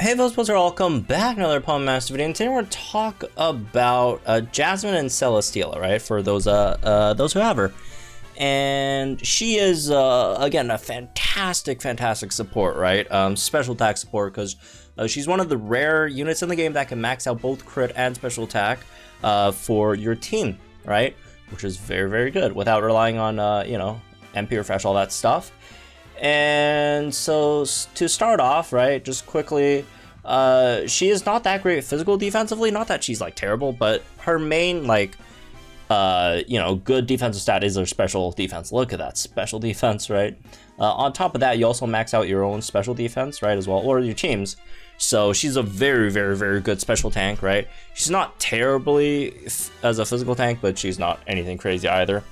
Hey folks, welcome back to another Opponent Master video, and today we're going to talk about Jasmine and Celesteela, right? For those who have her. And she is, again, a fantastic support, right? Special attack support, because she's one of the rare units in the game that can max out both crit and special attack for your team, right? Which is very good, without relying on, MP refresh, all that stuff. And so to start off, right, just quickly, she is not that great physical defensively. Not that she's like terrible, but her main good defensive stat is her special defense. Look at that special defense, right? On top of that, you also max out your own special defense, right, as well, or your team's. So she's a very good special tank, right? She's not terribly as a physical tank, but she's not anything crazy either.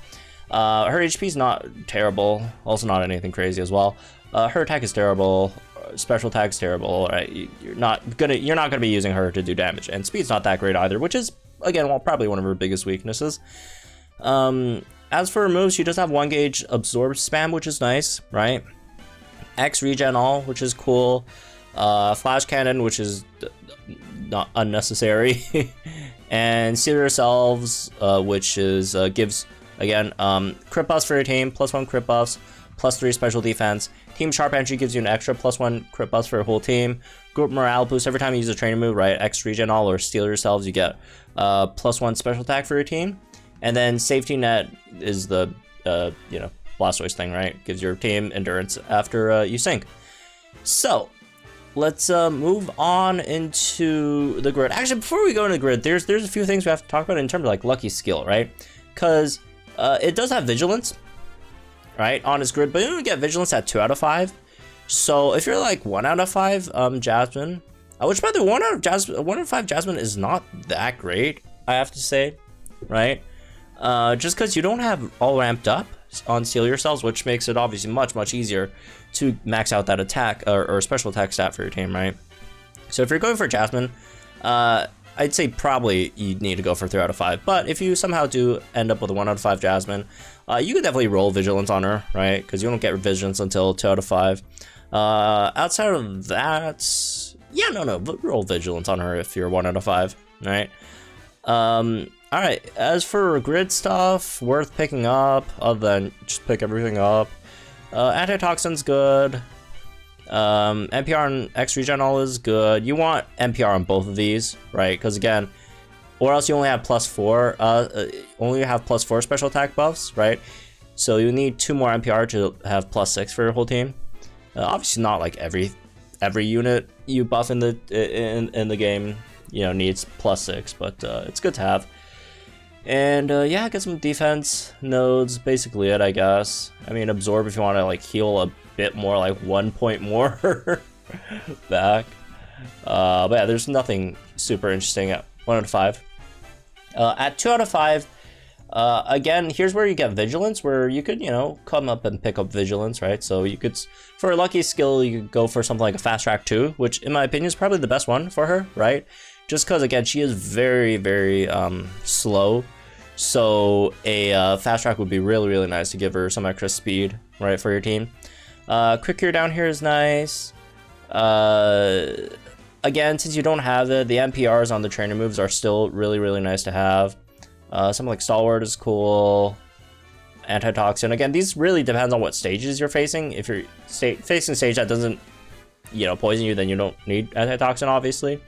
Her HP is not terrible, also not anything crazy as well. Her attack is terrible, special attack is terrible, right? You're not gonna be using her to do damage, and speed's not that great either, which is again, well, probably one of her biggest weaknesses. As for her moves, she does have 1 gauge absorb spam, which is nice, right? X regen all, which is cool. Flash cannon, which is not unnecessary, and seal yourselves, which is gives. Again, crit buffs for your team, +1 crit buffs, +3 special defense. Team Sharp Entry gives you an extra +1 crit buffs for your whole team. Group morale boost every time you use a training move, right? X regen all or steal yourselves, you get +1 special attack for your team. And then Safety Net is the Blastoise thing, right? Gives your team endurance after you sink. So let's move on into the grid. Actually, before we go into the grid, there's a few things we have to talk about in terms of like lucky skill, right? Because it does have vigilance, right, on its grid, but you don't get vigilance at 2 out of 5. So if you're like 1 out of 5, Jasmine, which by the way, 1 out of 5 Jasmine is not that great, I have to say, right? Just because you don't have all ramped up on Seal Yourselves, which makes it obviously much easier to max out that attack or special attack stat for your team, right? So if you're going for Jasmine, I'd say probably you need to go for 3 out of 5, but if you somehow do end up with a 1 out of 5 Jasmine, you could definitely roll Vigilance on her, right? Because you don't get Vigilance until 2 out of 5. Outside of that, yeah, no, roll Vigilance on her if you're 1 out of 5, right? Alright, as for grid stuff, worth picking up, other than just pick everything up. Antitoxin's good. NPR and X regen all is good. You want NPR on both of these, right? Because again, or else you only have +4. Only have +4 special attack buffs, right? So you need 2 more NPR to have +6 for your whole team. Obviously, not like every unit you buff in the game, needs +6, but it's good to have. And yeah, get some defense nodes. Basically it, I guess. I mean, absorb if you want to like heal a bit more, like 1 point more back. But yeah, there's nothing super interesting at 1 out of 5. At 2 out of 5, again, here's where you get vigilance, where you could, come up and pick up vigilance, right? So you could, for a lucky skill, you could go for something like a fast track 2, which in my opinion is probably the best one for her, right? Just because again, she is very slow. So a fast track would be really nice to give her some extra speed, right, for your team. Quick Cure down here is nice. Again, since you don't have the NPRs on the trainer moves are still really nice to have. Something like Stalwart is cool. Antitoxin. Again, these really depends on what stages you're facing. If you're facing a stage that doesn't, poison you, then you don't need Antitoxin, obviously.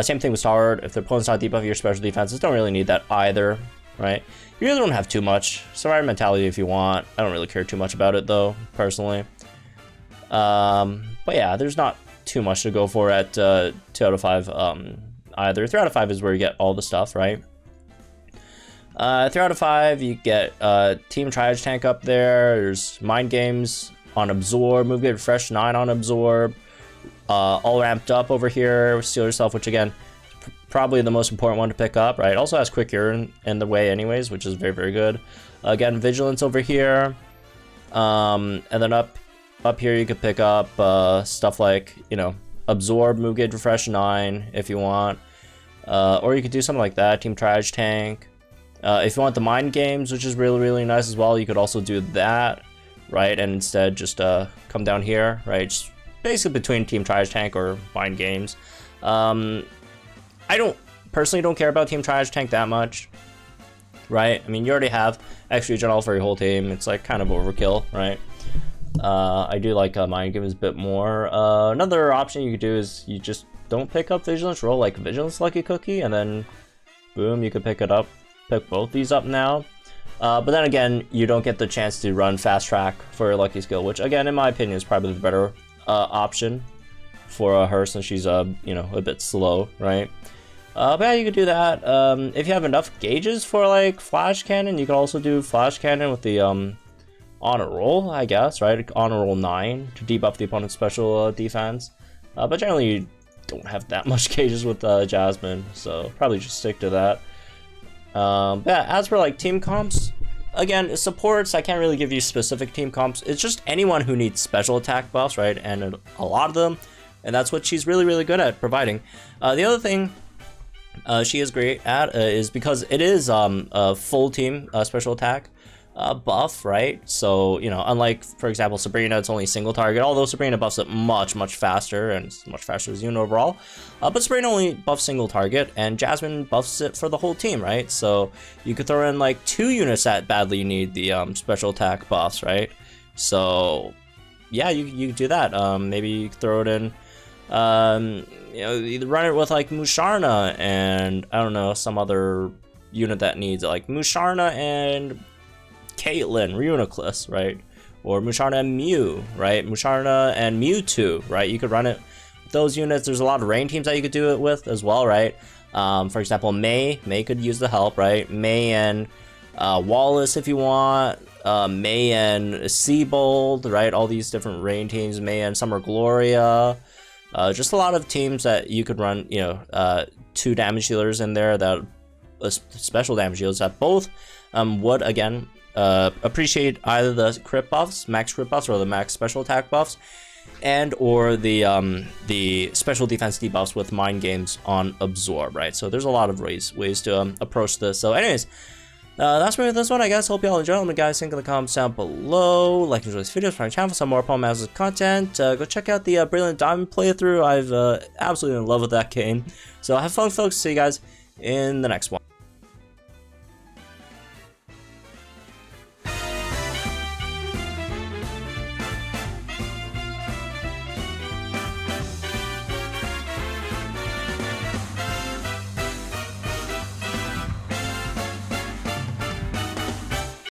Same thing with Stalwart. If the opponent's not debuffing your special defenses, don't really need that either, right? You really don't have too much. Survivor Mentality if you want. I don't really care too much about it though, personally. But yeah, there's not too much to go for at 2 out of 5 either. 3 out of 5 is where you get all the stuff, right? 3 out of 5, you get Team Triage Tank up there. There's Mind Games on Absorb, Move Get Refresh 9 on Absorb. All ramped up over here. Steal Yourself, which again, probably the most important one to pick up, right? Also has Quick Cure in the way anyways, which is very good. Again, Vigilance over here. And then up here you could pick up stuff like, Absorb, Move Get Refresh 9 if you want. Or you could do something like that, Team Triage Tank. If you want the Mind Games, which is really nice as well, you could also do that, right? And instead just come down here, right? Just basically between Team Trash Tank or Mind Games. I personally don't care about Team Trash Tank that much, right? I mean, you already have extra regen all for your whole team. It's like kind of overkill, right? I do like Mind Games a bit more. Another option you could do is you just don't pick up Vigilance, roll like Vigilance Lucky Cookie, and then boom, you could pick it up. Pick both these up now. But then again, you don't get the chance to run Fast Track for your Lucky Skill, which again, in my opinion, is probably the better option for her, since she's you know, a bit slow, right? But yeah, you could do that. If you have enough gauges for like Flash Cannon, you can also do Flash Cannon with the Honor Roll, I guess, right? Honor Roll 9 to debuff the opponent's special defense. But generally, you don't have that much gauges with Jasmine, so probably just stick to that. Yeah, as for like team comps, again, supports, I can't really give you specific team comps. It's just anyone who needs special attack buffs, right? And a lot of them, and that's what she's really, really good at providing. The other thing she is great at is because it is a full team special attack buff, right? So, you know, unlike, for example, Sabrina, it's only single target, although Sabrina buffs it much, much faster, and it's much faster as Yoon overall. But Sabrina only buffs single target, and Jasmine buffs it for the whole team, right? So you could throw in like 2 units that badly need the special attack buffs, right? So yeah, you could do that. Maybe you could throw it in, you know, either run it with like Musharna and, I don't know, some other unit that needs it, like Musharna and Caitlyn, Reuniclus, right? Or Musharna and Mew, right? Musharna and Mewtwo, right? You could run it with those units. There's a lot of rain teams that you could do it with as well, right? For example, May could use the help, right? May and Wallace if you want. May and Seabold, right? All these different rain teams. May and Summer Gloria. Just a lot of teams that you could run, you know, 2 damage dealers in there, that special damage dealers that both would, again, appreciate either the crit buffs, max crit buffs, or the max special attack buffs, and or the special defense debuffs with Mind Games on Absorb, right? So there's a lot of ways to approach this. So anyways, that's me with this one, I guess. Hope you all enjoyed. Let me guys think in the comments down below. Like and enjoy this video, subscribe to my channel for some more Palm Masters content. Go check out the Brilliant Diamond playthrough. I've absolutely in love with that game. So have fun, folks. See you guys in the next one.